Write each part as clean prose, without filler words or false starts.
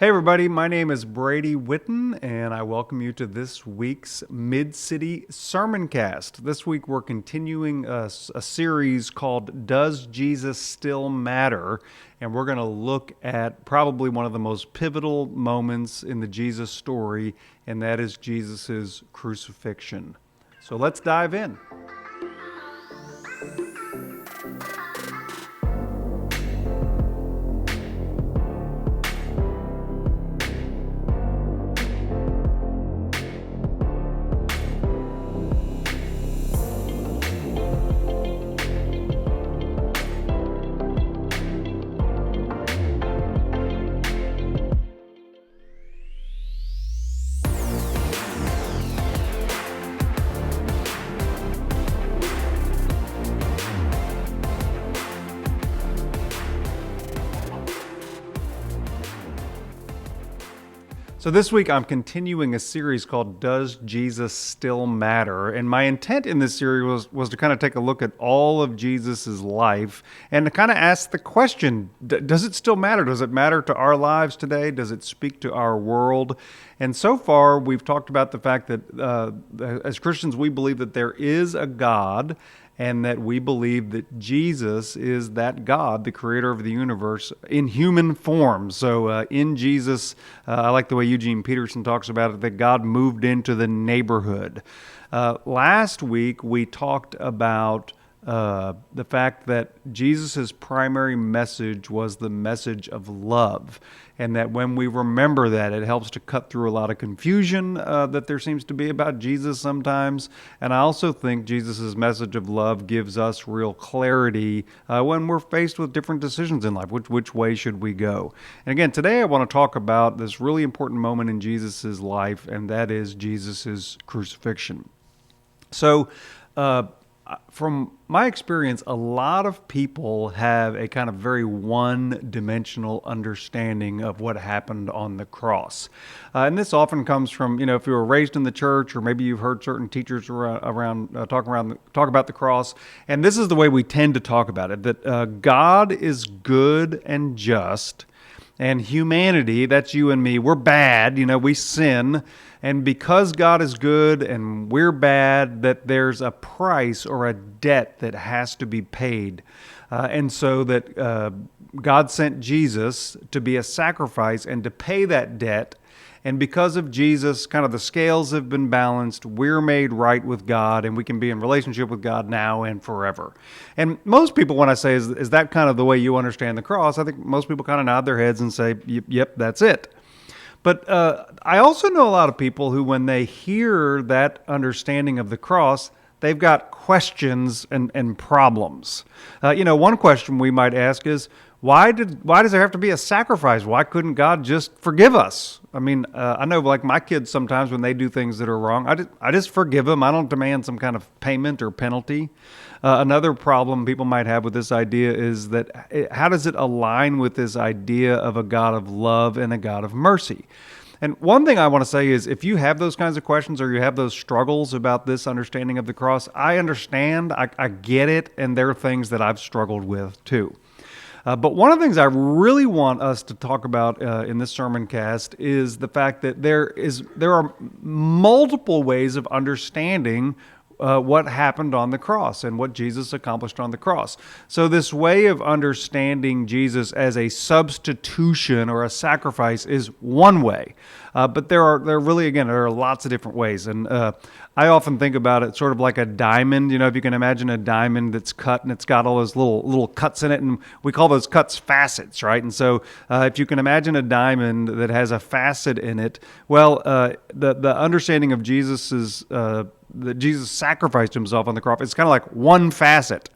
Hey everybody, my name is Brady Witten and I welcome you to this week's Mid-City Sermoncast. This week we're continuing a series called Does Jesus Still Matter? And we're going to look at probably one of the most pivotal moments in the Jesus story, and that is Jesus' crucifixion. So let's dive in. So this week I'm continuing a series called Does Jesus Still Matter? And my intent in this series was to kind of take a look at all of Jesus's life and to kind of ask the question, does it still matter? Does it matter to our lives today? Does it speak to our world? And so far we've talked about the fact that as Christians we believe that there is a God, and that we believe that Jesus is that God, the creator of the universe, in human form. So in Jesus, I like the way Eugene Peterson talks about it, that God moved into the neighborhood. Last week, we talked about the fact that Jesus' primary message was the message of love, and that when we remember that, it helps to cut through a lot of confusion that there seems to be about Jesus sometimes. And I also think Jesus' message of love gives us real clarity when we're faced with different decisions in life. Which way should we go? And again, today I want to talk about this really important moment in Jesus' life, and that is Jesus' crucifixion. So, from my experience, a lot of people have a kind of very one-dimensional understanding of what happened on the cross. And this often comes from, if you were raised in the church, or maybe you've heard certain teachers talk about the cross. And this is the way we tend to talk about it, that God is good and just, and humanity, that's you and me, we're bad, we sin. And because God is good and we're bad, that there's a price or a debt that has to be paid. And so that God sent Jesus to be a sacrifice and to pay that debt. And because of Jesus, kind of the scales have been balanced, we're made right with God, and we can be in relationship with God now and forever. And most people, when I say, is that kind of the way you understand the cross? I think most people kind of nod their heads and say, yep, that's it. But I also know a lot of people who, when they hear that understanding of the cross, they've got questions and problems. One question we might ask is, why does there have to be a sacrifice? Why couldn't God just forgive us? I mean, I know like my kids sometimes when they do things that are wrong, I just forgive them. I don't demand some kind of payment or penalty. Another problem people might have with this idea is that how does it align with this idea of a God of love and a God of mercy? And one thing I want to say is if you have those kinds of questions or you have those struggles about this understanding of the cross, I understand, I get it, and there are things that I've struggled with too. But one of the things I really want us to talk about in this sermon cast is the fact that there are multiple ways of understanding what happened on the cross and what Jesus accomplished on the cross. So this way of understanding Jesus as a substitution or a sacrifice is one way. But there are lots of different ways. And I often think about it sort of like a diamond. If you can imagine a diamond that's cut and it's got all those little cuts in it, and we call those cuts facets, right? And so if you can imagine a diamond that has a facet in it, well, the understanding of that Jesus sacrificed himself on the cross, it's kind of like one facet.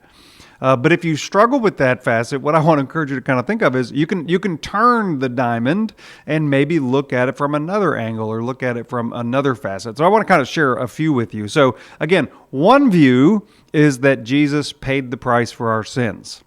But if you struggle with that facet, what I want to encourage you to kind of think of is you can turn the diamond and maybe look at it from another angle or look at it from another facet. So I want to kind of share a few with you. So again, one view is that Jesus paid the price for our sins.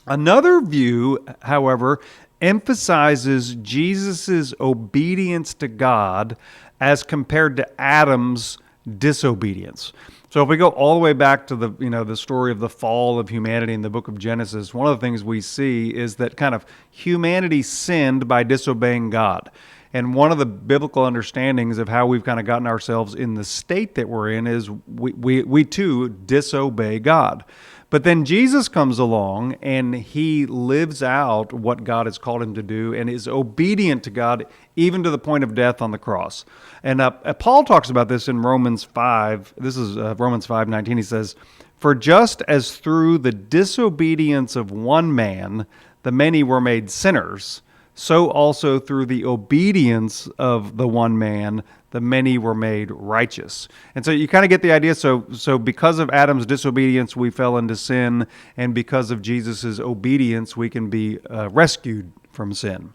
Another view, however, emphasizes Jesus' obedience to God as compared to Adam's disobedience. So if we go all the way back to the story of the fall of humanity in the book of Genesis, one of the things we see is that kind of humanity sinned by disobeying God. And one of the biblical understandings of how we've kind of gotten ourselves in the state that we're in is we too disobey God. But then Jesus comes along and he lives out what God has called him to do and is obedient to God even to the point of death on the cross. And Paul talks about this in Romans 5. This is Romans 5:19. He says, "For just as through the disobedience of one man the many were made sinners, so also through the obedience of the one man, the many were made righteous." And so you kind of get the idea. So because of Adam's disobedience, we fell into sin, and because of Jesus' obedience, we can be rescued from sin.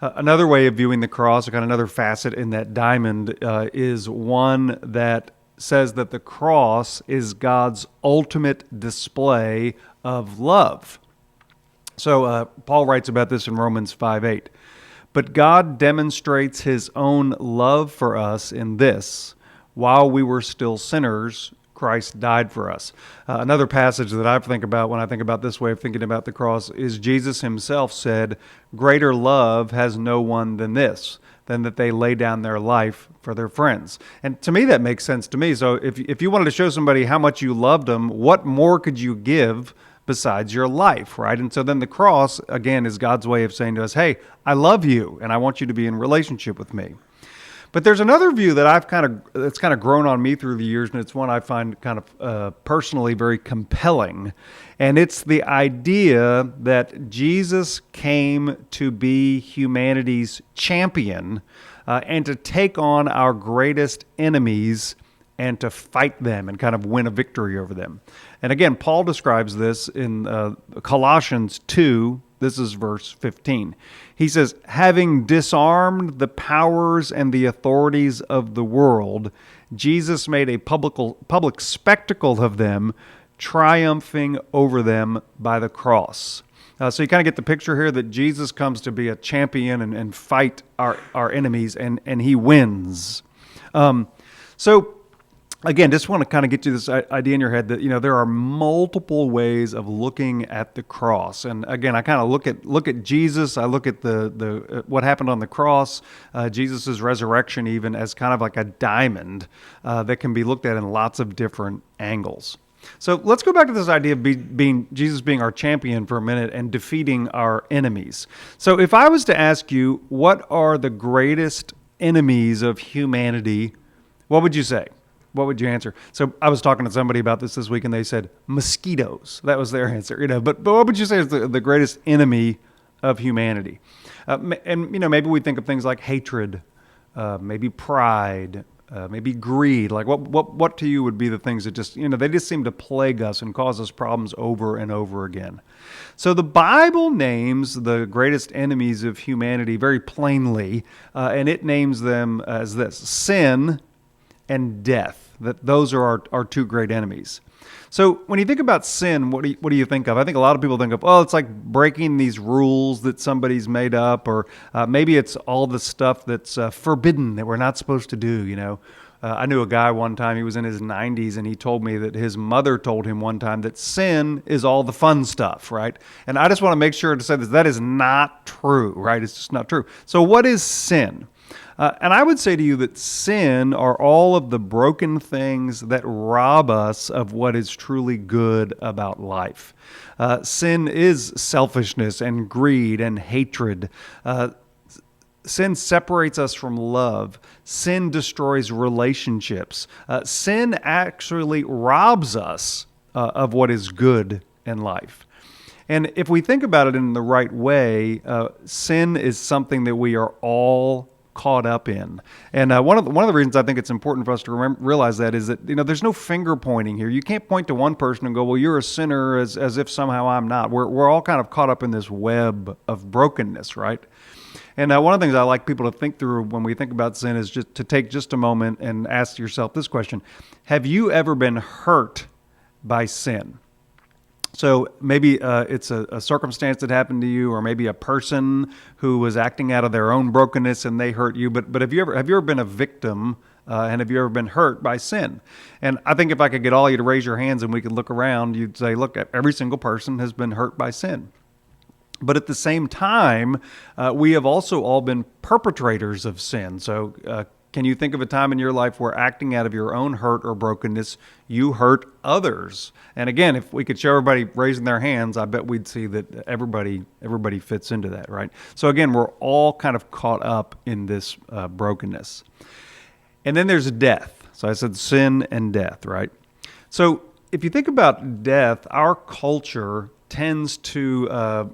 Another way of viewing the cross, or kind of another facet in that diamond, is one that says that the cross is God's ultimate display of love. So Paul writes about this in Romans 5:8. "But God demonstrates his own love for us in this: while we were still sinners, Christ died for us." Another passage that I think about when I think about this way of thinking about the cross is Jesus himself said, "Greater love has no one than this, than that they lay down their life for their friends." And to me, that makes sense to me. So if you wanted to show somebody how much you loved them, what more could you give besides your life, right? And so then the cross, again, is God's way of saying to us, hey, I love you, and I want you to be in relationship with me. But there's another view that it's kind of grown on me through the years, and it's one I find kind of personally very compelling. And it's the idea that Jesus came to be humanity's champion and to take on our greatest enemies and to fight them and kind of win a victory over them. And again, Paul describes this in Colossians 2. This is verse 15. He says, "Having disarmed the powers and the authorities of the world, Jesus made a public spectacle of them, triumphing over them by the cross." So you kind of get the picture here that Jesus comes to be a champion and fight our enemies, and he wins. So again, just want to kind of get you this idea in your head that, there are multiple ways of looking at the cross. And again, I kind of look at Jesus. I look at the what happened on the cross, Jesus' resurrection, even as kind of like a diamond that can be looked at in lots of different angles. So let's go back to this idea of Jesus being our champion for a minute and defeating our enemies. So if I was to ask you, what are the greatest enemies of humanity, what would you say? What would you answer? So I was talking to somebody about this week, and they said mosquitoes. That was their answer. But what would you say is the greatest enemy of humanity? And maybe we think of things like hatred, maybe pride, maybe greed. Like what to you would be the things that just they just seem to plague us and cause us problems over and over again. So the Bible names the greatest enemies of humanity very plainly, and it names them as this: sin and death. That those are our two great enemies. So when you think about sin, what do you think of? I think a lot of people think of, it's like breaking these rules that somebody's made up, or maybe it's all the stuff that's forbidden that we're not supposed to do. I knew a guy one time, he was in his 90s, and he told me that his mother told him one time that sin is all the fun stuff, right? And I just want to make sure to say that is not true, right? It's just not true. So what is sin? And I would say to you that sin are all of the broken things that rob us of what is truly good about life. Sin is selfishness and greed and hatred. Sin separates us from love. Sin destroys relationships. Sin actually robs us of what is good in life. And if we think about it in the right way, sin is something that we are all caught up in. And one of the reasons I think it's important for us to realize that is that there's no finger pointing here. You can't point to one person and go, well, you're a sinner, as if somehow I'm not. We're all kind of caught up in this web of brokenness, right? And one of the things I like people to think through when we think about sin is just to take just a moment and ask yourself this question: have you ever been hurt by sin? So maybe it's a circumstance that happened to you, or maybe a person who was acting out of their own brokenness and they hurt you. But have you ever been a victim And have you ever been hurt by sin? And I think if I could get all of you to raise your hands and we could look around, you'd say, look, every single person has been hurt by sin. But at the same time, we have also all been perpetrators of sin. So can you think of a time in your life where acting out of your own hurt or brokenness, you hurt others? And again, if we could show everybody raising their hands, I bet we'd see that everybody fits into that, right? So again, we're all kind of caught up in this brokenness. And then there's death. So I said sin and death, right? So if you think about death, our culture tends to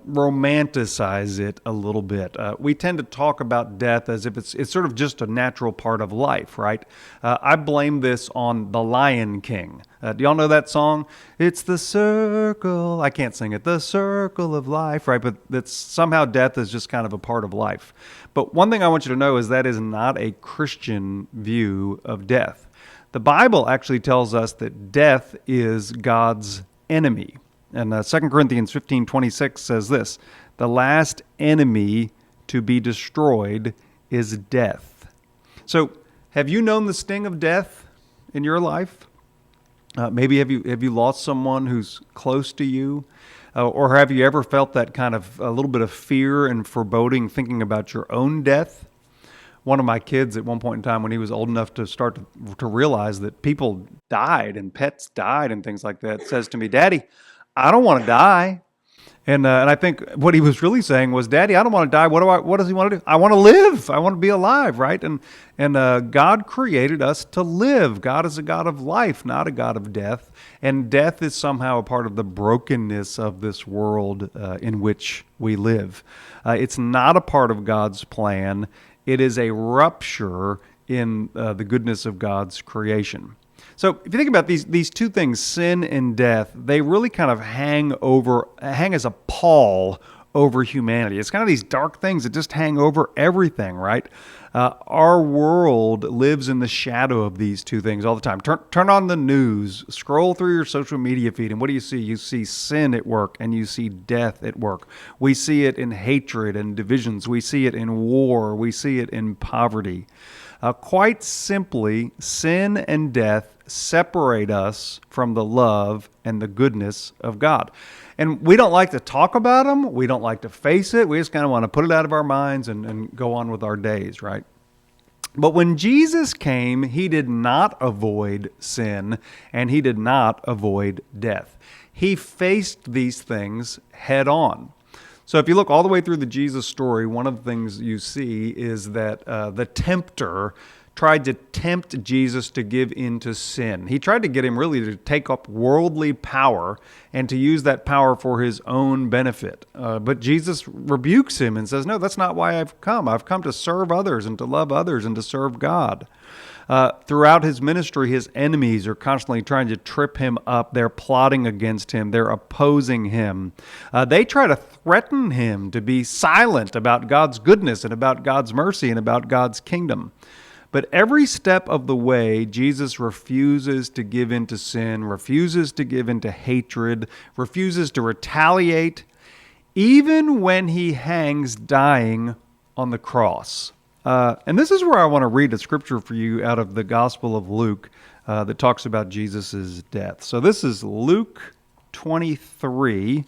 romanticize it a little bit. We tend to talk about death as if it's sort of just a natural part of life, right? I blame this on The Lion King. Do y'all know that song? It's the circle. I can't sing it. The circle of life, right? But that's somehow death is just kind of a part of life. But one thing I want you to know is that is not a Christian view of death. The Bible actually tells us that death is God's enemy. And 2 Corinthians 15:26 says this, the last enemy to be destroyed is death. So have you known the sting of death in your life? Maybe have you lost someone who's close to you? Or have you ever felt that kind of a little bit of fear and foreboding thinking about your own death? One of my kids at one point in time when he was old enough to start to realize that people died and pets died and things like that says to me, Daddy, I don't want to die. And I think what he was really saying was, Daddy, I don't want to die. What does he want to do? I want to live. I want to be alive, right? And God created us to live. God is a God of life, not a God of death. And death is somehow a part of the brokenness of this world in which we live. It's not a part of God's plan. It is a rupture in the goodness of God's creation. So if you think about these two things, sin and death, they really kind of hang as a pall over humanity. It's kind of these dark things that just hang over everything, right? Our world lives in the shadow of these two things all the time. Turn on the news, scroll through your social media feed, and what do you see? You see sin at work and you see death at work. We see it in hatred and divisions. We see it in war. We see it in poverty. Quite simply, sin and death separate us from the love and the goodness of God. And we don't like to talk about them. We don't like to face it. We just kind of want to put it out of our minds and go on with our days, right? But when Jesus came, he did not avoid sin and he did not avoid death. He faced these things head on. So if you look all the way through the Jesus story, one of the things you see is that the tempter tried to tempt Jesus to give in to sin. He tried to get him really to take up worldly power and to use that power for his own benefit. But Jesus rebukes him and says, no, that's not why I've come. I've come to serve others and to love others and to serve God. Throughout his ministry, his enemies are constantly trying to trip him up. They're plotting against him. They're opposing him. They try to threaten him to be silent about God's goodness and about God's mercy and about God's kingdom. But every step of the way, Jesus refuses to give in to sin, refuses to give in to hatred, refuses to retaliate, even when he hangs dying on the cross. And this is where I want to read a scripture for you out of the Gospel of Luke that talks about Jesus' death. So this is Luke 23,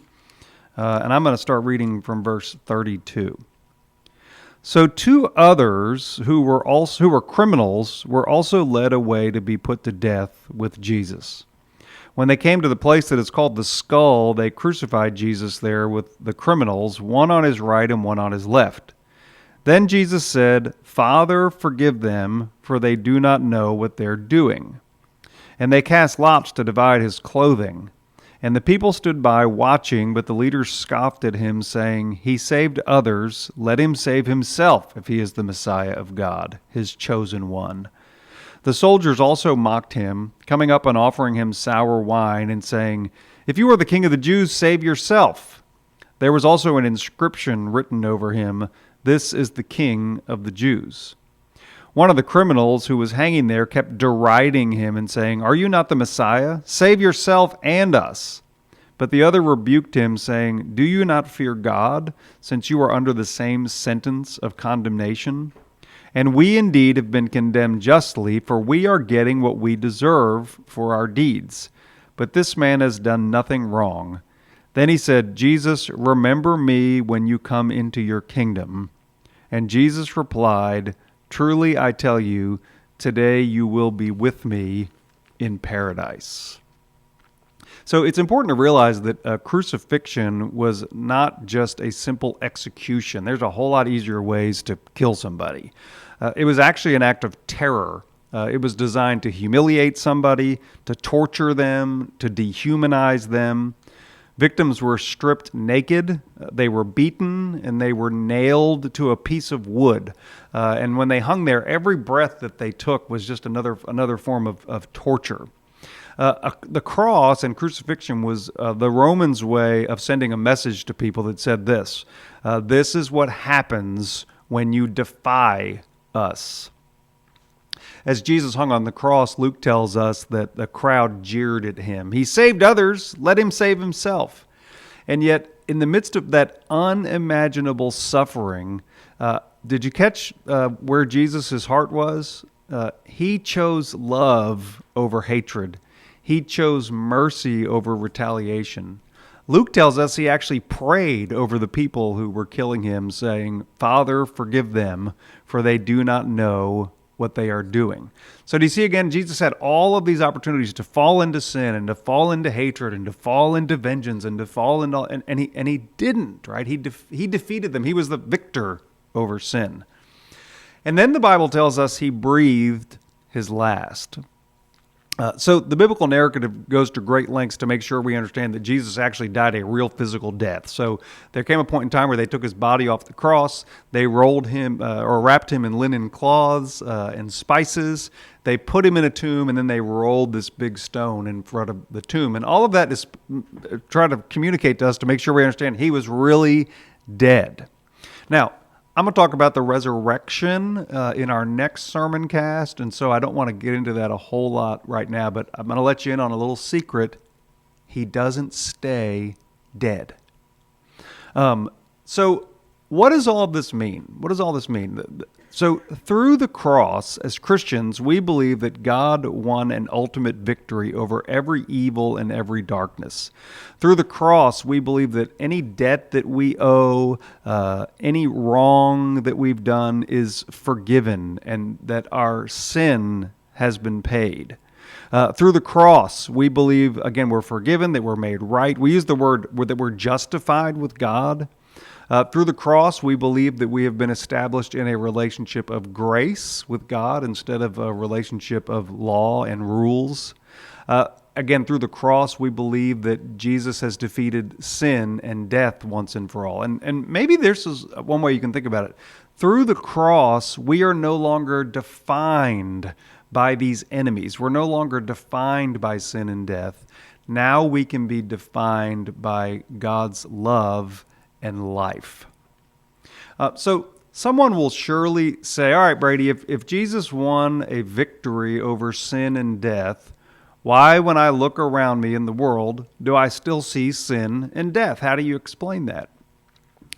and I'm going to start reading from verse 32. So two others who were criminals were also led away to be put to death with Jesus. When they came to the place that is called the Skull, they crucified Jesus there with the criminals, one on his right and one on his left. Then Jesus said, Father, forgive them, for they do not know what they're doing. And they cast lots to divide his clothing. And the people stood by watching, but the leaders scoffed at him, saying, He saved others, let him save himself, if he is the Messiah of God, his chosen one. The soldiers also mocked him, coming up and offering him sour wine, and saying, If you are the king of the Jews, save yourself. There was also an inscription written over him, This is the King of the Jews. One of the criminals who was hanging there kept deriding him and saying, Are you not the Messiah? Save yourself and us. But the other rebuked him, saying, Do you not fear God, since you are under the same sentence of condemnation? And we indeed have been condemned justly, for we are getting what we deserve for our deeds. But this man has done nothing wrong." Then he said, "Jesus, remember me when you come into your kingdom." And Jesus replied, "Truly I tell you, today you will be with me in paradise." So it's important to realize that crucifixion was not just a simple execution. There's a whole lot easier ways to kill somebody. It was actually an act of terror. It was designed to humiliate somebody, to torture them, to dehumanize them. Victims were stripped naked, they were beaten, and they were nailed to a piece of wood. And when they hung there, every breath that they took was just another form of torture. The cross and crucifixion was the Romans' way of sending a message to people that said this: this is what happens when you defy us. As Jesus hung on the cross, Luke tells us that the crowd jeered at him. He saved others, let him save himself. And yet, in the midst of that unimaginable suffering, did you catch where Jesus' heart was? He chose love over hatred. He chose mercy over retaliation. Luke tells us he actually prayed over the people who were killing him, saying, "Father, forgive them, for they do not know what they are doing." So do you see again, Jesus had all of these opportunities to fall into sin and to fall into hatred and to fall into vengeance and to fall into, and he didn't, right? He defeated them. He was the victor over sin. And then the Bible tells us he breathed his last. So the biblical narrative goes to great lengths to make sure we understand that Jesus actually died a real physical death. So there came a point in time where they took his body off the cross, they rolled him or wrapped him in linen cloths and spices, they put him in a tomb, and then they rolled this big stone in front of the tomb. And all of that is trying to communicate to us to make sure we understand he was really dead. Now, I'm going to talk about the resurrection in our next sermon cast, and so I don't want to get into that a whole lot right now, but I'm going to let you in on a little secret. He doesn't stay dead. So what does all this mean? What does all this mean? So through the cross, as Christians, we believe that God won an ultimate victory over every evil and every darkness. Through the cross, we believe that any debt that we owe, any wrong that we've done is forgiven, and that our sin has been paid. Through the cross, we believe, again, we're forgiven, that we're made right. We use the word that we're justified with God. Through the cross, we believe that we have been established in a relationship of grace with God instead of a relationship of law and rules. Again, through the cross, we believe that Jesus has defeated sin and death once and for all. And maybe this is one way you can think about it. Through the cross, we are no longer defined by these enemies. We're no longer defined by sin and death. Now we can be defined by God's love and life. So someone will surely say, all right, Brady, if Jesus won a victory over sin and death, why, when I look around me in the world, do I still see sin and death? How do you explain that?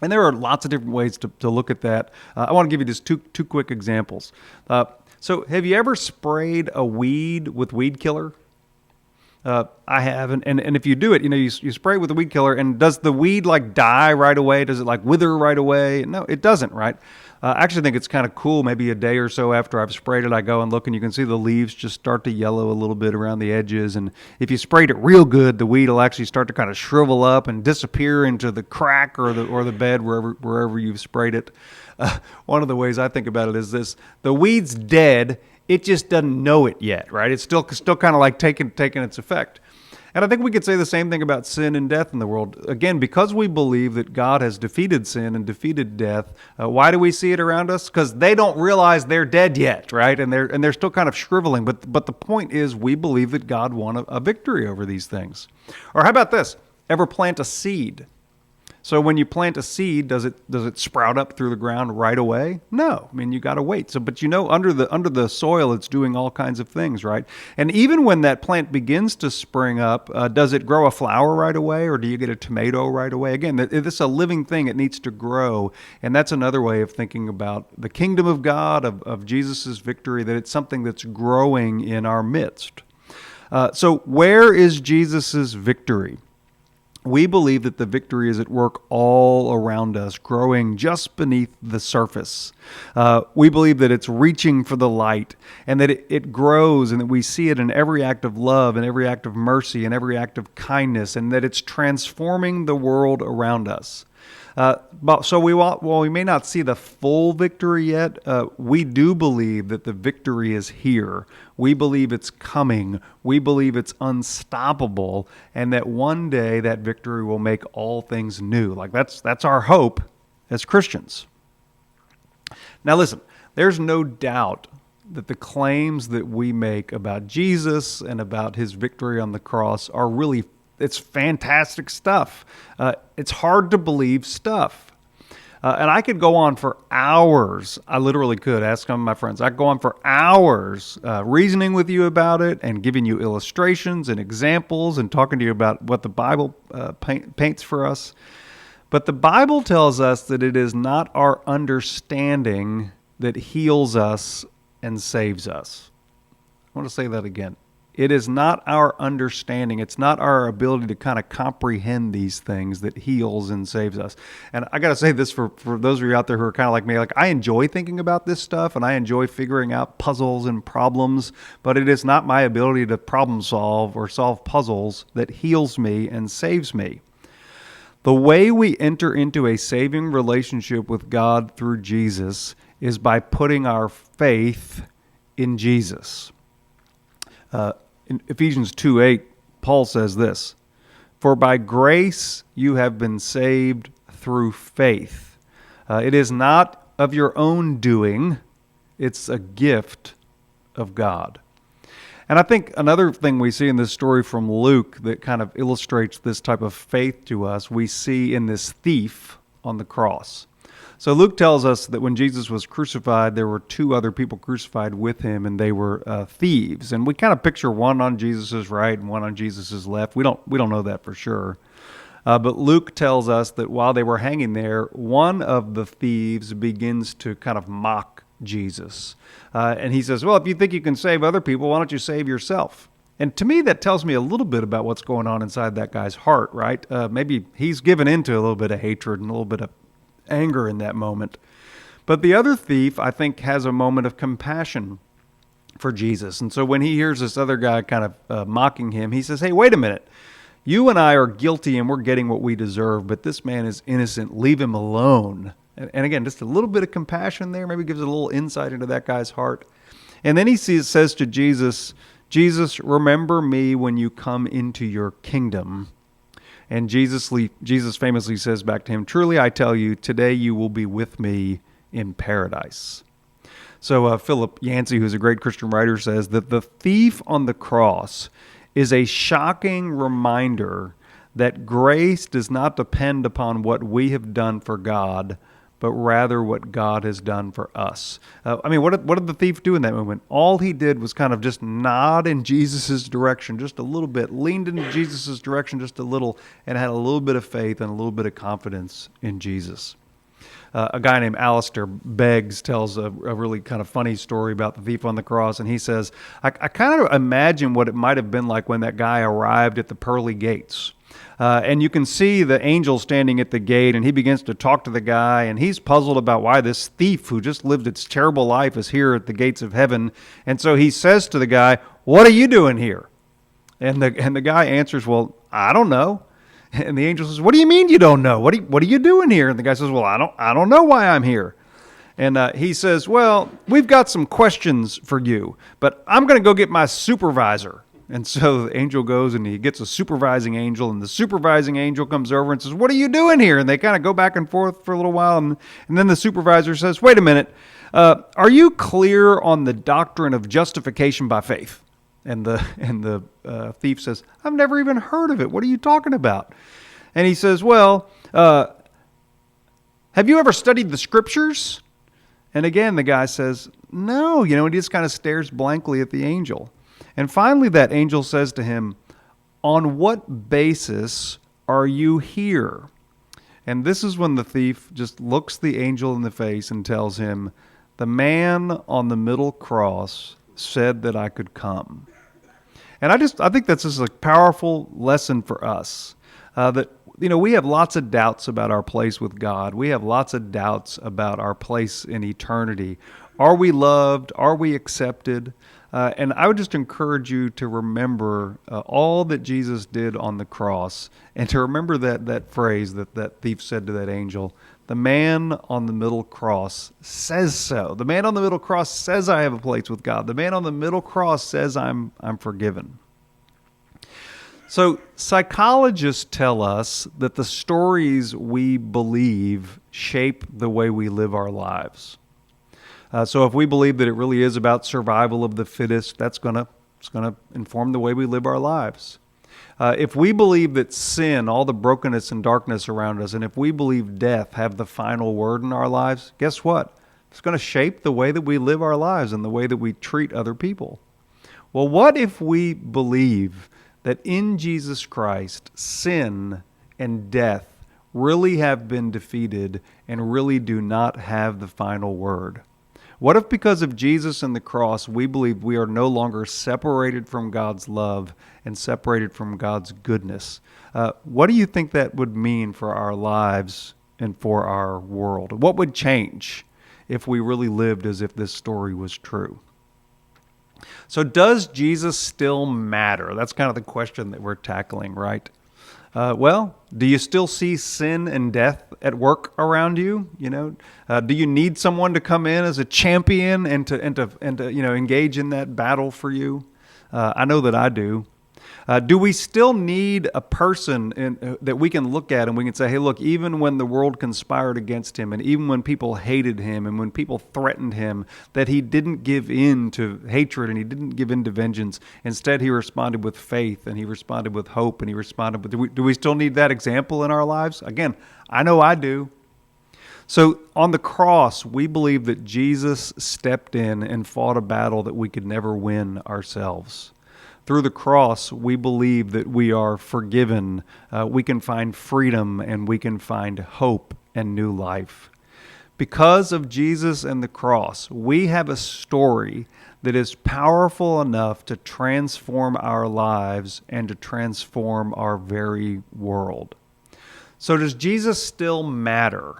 And there are lots of different ways to look at that. I want to give you just two quick examples. So have you ever sprayed a weed with weed killer? I have, and if you do it, you spray it with a weed killer, and does the weed like die right away? Does it like wither right away? No, it doesn't, right? I actually think it's kind of cool. Maybe a day or so after I've sprayed it, I go and look, and you can see the leaves just start to yellow a little bit around the edges. And if you sprayed it real good, the weed will actually start to kind of shrivel up and disappear into the crack or the bed wherever you've sprayed it. One of the ways I think about it is this: the weed's dead. It just doesn't know it yet, right? It's still kind of like taking its effect. And I think we could say the same thing about sin and death in the world. Again, because we believe that God has defeated sin and defeated death, why do we see it around us? Because they don't realize they're dead yet, right? And they're still kind of shriveling. But the point is, we believe that God won a victory over these things. Or how about this? Ever plant a seed? So when you plant a seed, does it sprout up through the ground right away? No. I mean, you got to wait. So, but under the soil, it's doing all kinds of things, right? And even when that plant begins to spring up, does it grow a flower right away, or do you get a tomato right away? Again, this is a living thing. It needs to grow, and that's another way of thinking about the kingdom of God, of Jesus' victory. That it's something that's growing in our midst. So where is Jesus' victory? We believe that the victory is at work all around us, growing just beneath the surface. We believe that it's reaching for the light, and that it grows, and that we see it in every act of love, and every act of mercy, and every act of kindness, and that it's transforming the world around us. So while we may not see the full victory yet, we do believe that the victory is here. We believe it's coming. We believe it's unstoppable, and that one day that victory will make all things new. Like that's our hope as Christians. Now listen, there's no doubt that the claims that we make about Jesus and about his victory on the cross are really it's fantastic stuff. It's hard to believe stuff. And I could go on for hours. I literally could. Ask some of my friends. I could go on for hours reasoning with you about it and giving you illustrations and examples and talking to you about what the Bible paints for us. But the Bible tells us that it is not our understanding that heals us and saves us. I want to say that again. It is not our understanding. It's not our ability to kind of comprehend these things that heals and saves us. And I got to say this for those of you out there who are kind of like me, like I enjoy thinking about this stuff and I enjoy figuring out puzzles and problems, but it is not my ability to problem solve or solve puzzles that heals me and saves me. The way we enter into a saving relationship with God through Jesus is by putting our faith in Jesus. In Ephesians 2:8, Paul says this, "For by grace you have been saved through faith. It is not of your own doing, it's a gift of God." And I think another thing we see in this story from Luke that kind of illustrates this type of faith to us, we see in this thief on the cross. So Luke tells us that when Jesus was crucified, there were two other people crucified with him, and they were thieves. And we kind of picture one on Jesus' right and one on Jesus' left. We don't know that for sure. But Luke tells us that while they were hanging there, one of the thieves begins to kind of mock Jesus. And he says, well, if you think you can save other people, why don't you save yourself? And to me, that tells me a little bit about what's going on inside that guy's heart, right? Maybe he's given into a little bit of hatred and a little bit of anger in that moment. But the other thief, I think, has a moment of compassion for Jesus. And so when he hears this other guy kind of mocking him, he says, hey, wait a minute. You and I are guilty and we're getting what we deserve, but this man is innocent. Leave him alone. And again, just a little bit of compassion there, maybe gives a little insight into that guy's heart. And then he says to Jesus, Jesus, remember me when you come into your kingdom. And Jesus famously says back to him, truly I tell you, today you will be with me in paradise. So Philip Yancey, who's a great Christian writer, says that the thief on the cross is a shocking reminder that grace does not depend upon what we have done for God, but rather what God has done for us. What did the thief do in that moment? All he did was kind of just nod in Jesus' direction just a little bit, leaned into Jesus' direction just a little, and had a little bit of faith and a little bit of confidence in Jesus. A guy named Alistair Beggs tells a really kind of funny story about the thief on the cross, and he says, I kind of imagine what it might have been like when that guy arrived at the pearly gates. And you can see the angel standing at the gate, and he begins to talk to the guy, and he's puzzled about why this thief who just lived its terrible life is here at the gates of heaven. And so he says to the guy, what are you doing here? And the guy answers, well, I don't know. And the angel says, what do you mean you don't know? What are you doing here? And the guy says, well, I don't know why I'm here. And he says, well, we've got some questions for you, but I'm going to go get my supervisor. And so the angel goes and he gets a supervising angel, and the supervising angel comes over and says, what are you doing here? And they kind of go back and forth for a little while. And then the supervisor says, wait a minute, are you clear on the doctrine of justification by faith? And the thief says, I've never even heard of it. What are you talking about? And he says, well, have you ever studied the scriptures? And again, the guy says, no, he just kind of stares blankly at the angel. And finally, that angel says to him, on what basis are you here? And this is when the thief just looks the angel in the face and tells him, the man on the middle cross said that I could come. And I think that's just a powerful lesson for us, that we have lots of doubts about our place with God. We have lots of doubts about our place in eternity. Are we loved? Are we accepted? And I would just encourage you to remember all that Jesus did on the cross, and to remember that phrase that thief said to that angel, the man on the middle cross says so. The man on the middle cross says I have a place with God. The man on the middle cross says I'm forgiven. So psychologists tell us that the stories we believe shape the way we live our lives. So if we believe that it really is about survival of the fittest, it's going to inform the way we live our lives. If we believe that sin, all the brokenness and darkness around us, and if we believe death have the final word in our lives, guess what? It's going to shape the way that we live our lives and the way that we treat other people. Well, what if we believe that in Jesus Christ, sin and death really have been defeated and really do not have the final word? What if because of Jesus and the cross, we believe we are no longer separated from God's love and separated from God's goodness? What do you think that would mean for our lives and for our world? What would change if we really lived as if this story was true? So does Jesus still matter? That's kind of the question that we're tackling, right? Well, do you still see sin and death at work around you? Do you need someone to come in as a champion and to engage in that battle for you? I know that I do. Do we still need a person that we can look at and we can say, hey, look, even when the world conspired against him and even when people hated him and when people threatened him, that he didn't give in to hatred and he didn't give in to vengeance. Instead, he responded with faith and he responded with hope and he responded with, do we still need that example in our lives? Again, I know I do. So on the cross, we believe that Jesus stepped in and fought a battle that we could never win ourselves. Through the cross, we believe that we are forgiven, we can find freedom, and we can find hope and new life. Because of Jesus and the cross, we have a story that is powerful enough to transform our lives and to transform our very world. So does Jesus still matter?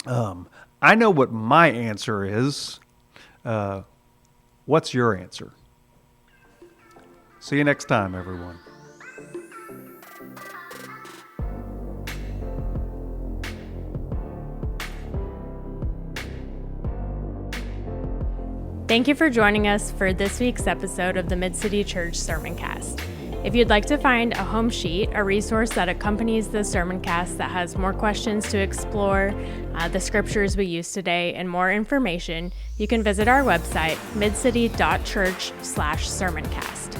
I know what my answer is. What's your answer? See you next time, everyone. Thank you for joining us for this week's episode of the Mid-City Church Sermoncast. If you'd like to find a home sheet, a resource that accompanies the sermoncast that has more questions to explore, the scriptures we use today, and more information, you can visit our website, midcity.church/sermoncast.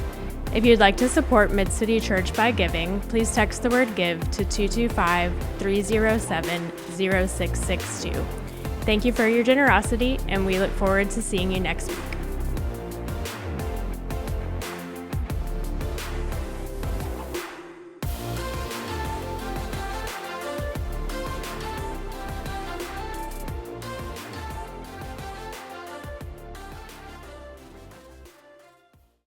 If you'd like to support Mid-City Church by giving, please text the word GIVE to 225-307-0662. Thank you for your generosity, and we look forward to seeing you next week.